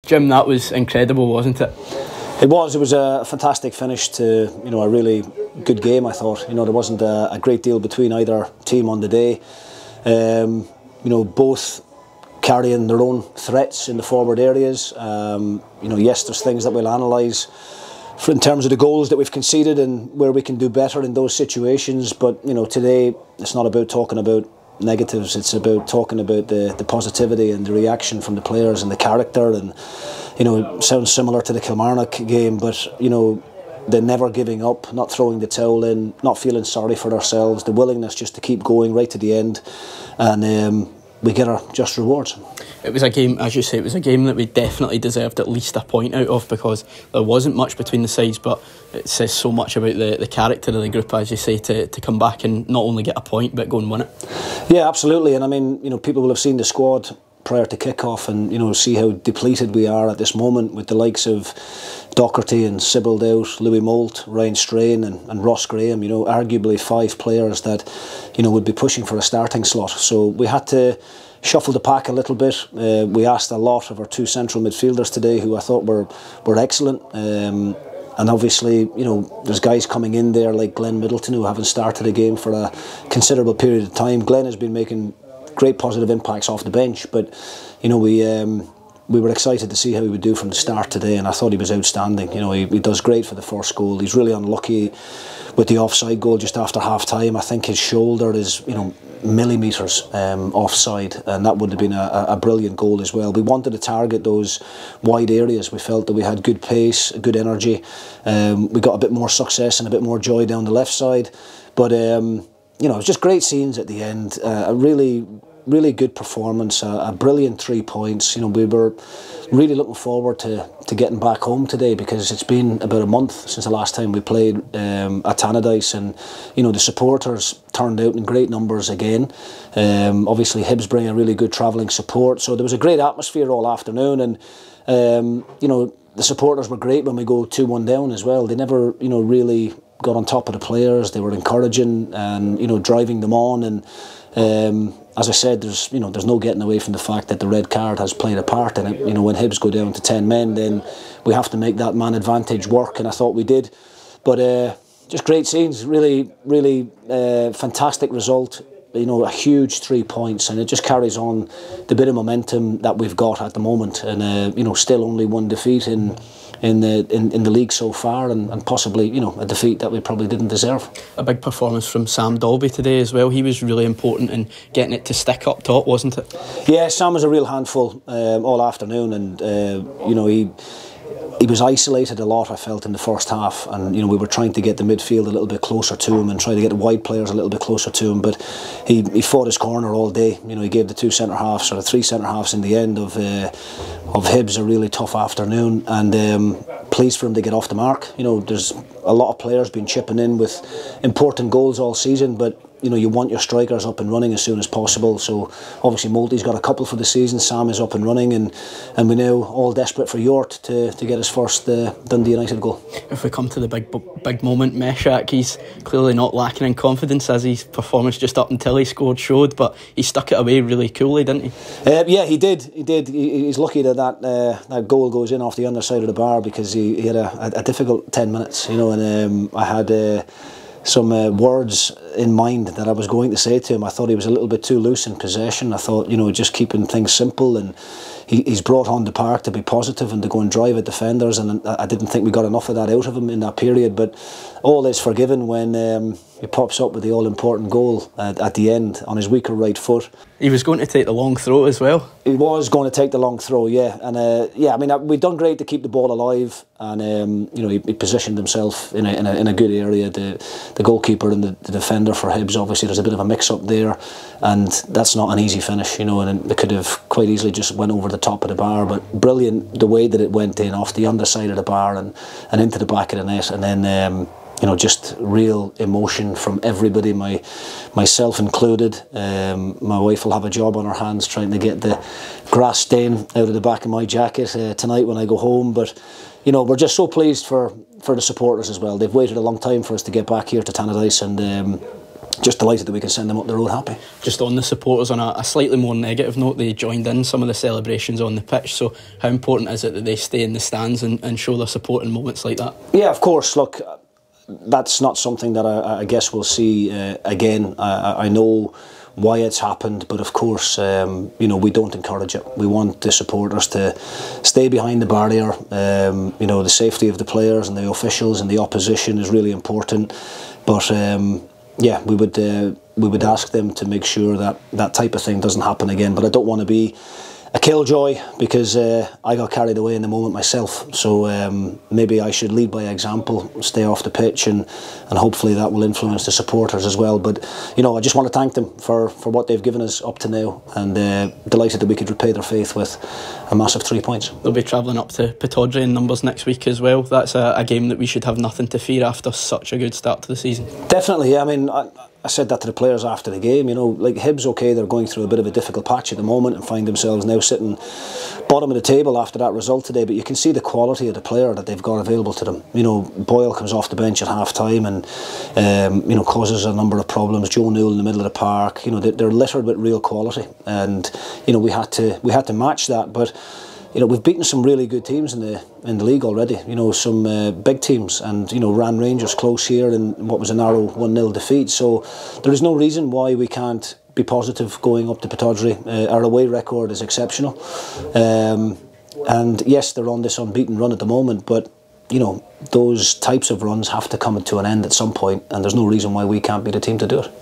Jim, that was incredible, wasn't it? It was a fantastic finish to a really good game. I thought there wasn't a great deal between either team on the day. Both carrying their own threats in the forward areas. Yes, there's things that we'll analyse in terms of the goals that we've conceded and where we can do better in those situations. But today it's not about talking about negatives. It's about talking about the positivity and the reaction from the players and the character. And it sounds similar to the Kilmarnock game, but the never giving up, not throwing the towel in, not feeling sorry for ourselves, the willingness just to keep going right to the end, and we get our just rewards. It was a game, as you say, it was a game that we definitely deserved at least a point out of, because there wasn't much between the sides, but it says so much about the character of the group, as you say, to come back and not only get a point but go and win it. Yeah, absolutely. And I mean, people will have seen the squad prior to kick-off and see how depleted we are at this moment, with the likes of Docherty and Sibbald out, Louis Moult, Ryan Strain and Ross Graham, arguably 5 players that would be pushing for a starting slot. So we had to shuffle the pack a little bit. We asked a lot of our 2 central midfielders today, who I thought were excellent. And obviously, there's guys coming in there like Glenn Middleton, who haven't started a game for a considerable period of time. Glenn has been making great positive impacts off the bench, but we were excited to see how he would do from the start today, and I thought he was outstanding. He does great for the first goal. He's really unlucky with the offside goal just after half time. I think his shoulder is millimetres offside, and that would have been a brilliant goal as well. We wanted to target those wide areas. We felt that we had good pace, good energy. We got a bit more success and a bit more joy down the left side, but it was just great scenes at the end. A really good performance, a brilliant 3 points. We were really looking forward to getting back home today, because it's been about a month since the last time we played at Tannadice, and the supporters turned out in great numbers again. Obviously Hibs bring a really good travelling support, so there was a great atmosphere all afternoon, and the supporters were great when we go 2-1 down as well. They never really got on top of the players. They were encouraging and driving them on, and as I said, there's no getting away from the fact that the red card has played a part in it. When Hibs go down to 10 men, then we have to make that man advantage work, and I thought we did. But just great scenes, really fantastic result. A huge 3 points, and it just carries on the bit of momentum that we've got at the moment, and still only 1 defeat in the league so far, and possibly a defeat that we probably didn't deserve. A big performance from Sam Dolby today as well. He was really important in getting it to stick up top, wasn't it? Yeah, Sam was a real handful all afternoon, and he was isolated a lot, I felt, in the first half, and we were trying to get the midfield a little bit closer to him and try to get the wide players a little bit closer to him, but he fought his corner all day. He gave the 2 centre halves, or the 3 centre halves in the end of Hibs a really tough afternoon, and pleased for him to get off the mark. There's a lot of players been chipping in with important goals all season, but you want your strikers up and running as soon as possible. So obviously Molty's got a couple for the season, Sam is up and running, and we're now all desperate for Yort to get his first Dundee United goal. If we come to the big moment, Meshach, he's clearly not lacking in confidence, as his performance just up until he scored showed, but he stuck it away really coolly, didn't he? Yeah, he did. He's lucky that goal goes in off the underside of the bar, because he had a difficult 10 minutes, and I had some words in mind that I was going to say to him. I thought he was a little bit too loose in possession. I thought, just keeping things simple, and he's brought on the park to be positive and to go and drive at defenders, and I didn't think we got enough of that out of him in that period. But all is forgiven when he pops up with the all-important goal at the end on his weaker right foot. He was going to take the long throw as well. He was going to take the long throw, yeah. And yeah, I mean, we've done great to keep the ball alive, and he positioned himself in a good area. The goalkeeper and the defender for Hibs, obviously there's a bit of a mix-up there, and that's not an easy finish, and they could have quite easily just went over the top of the bar. But brilliant the way that it went in off the underside of the bar and into the back of the net, and then just real emotion from everybody, myself included. My wife will have a job on her hands trying to get the grass stain out of the back of my jacket tonight when I go home. But we're just so pleased for the supporters as well. They've waited a long time for us to get back here to Tannadice, and just delighted that we can send them up the road happy. Just on the supporters, on a slightly more negative note, they joined in some of the celebrations on the pitch, so how important is it that they stay in the stands and show their support in moments like that? Yeah, of course. Look, that's not something that I guess we'll see again. I know why it's happened, but of course, you know, we don't encourage it. We want the supporters to stay behind the barrier. You know, the safety of the players and the officials and the opposition is really important. But yeah, we would ask them to make sure that that type of thing doesn't happen again. But I don't want to be a killjoy because I got carried away in the moment myself. So maybe I should lead by example, stay off the pitch, and hopefully that will influence the supporters as well. But you know, I just want to thank them for what they've given us up to now, and delighted that we could repay their faith with a massive 3 points. They'll be travelling up to Pittodrie in numbers next week as well. That's a game that we should have nothing to fear after such a good start to the season. Definitely, yeah. I mean, I said that to the players after the game. You know, like Hibs, okay, they're going through a bit of a difficult patch at the moment and find themselves now sitting bottom of the table after that result today. But you can see the quality of the player that they've got available to them. You know, Boyle comes off the bench at half time and you know, causes a number of problems. Joe Newell in the middle of the park. You know, they're littered with real quality, and you know, we had to match that. But you know, we've beaten some really good teams in the league already. You know, some big teams, and you know, ran Rangers close here in what was a narrow 1-0 defeat. So there is no reason why we can't be positive going up to Pittodrie. Our away record is exceptional, and yes, they're on this unbeaten run at the moment. But you know, those types of runs have to come to an end at some point, and there's no reason why we can't be the team to do it.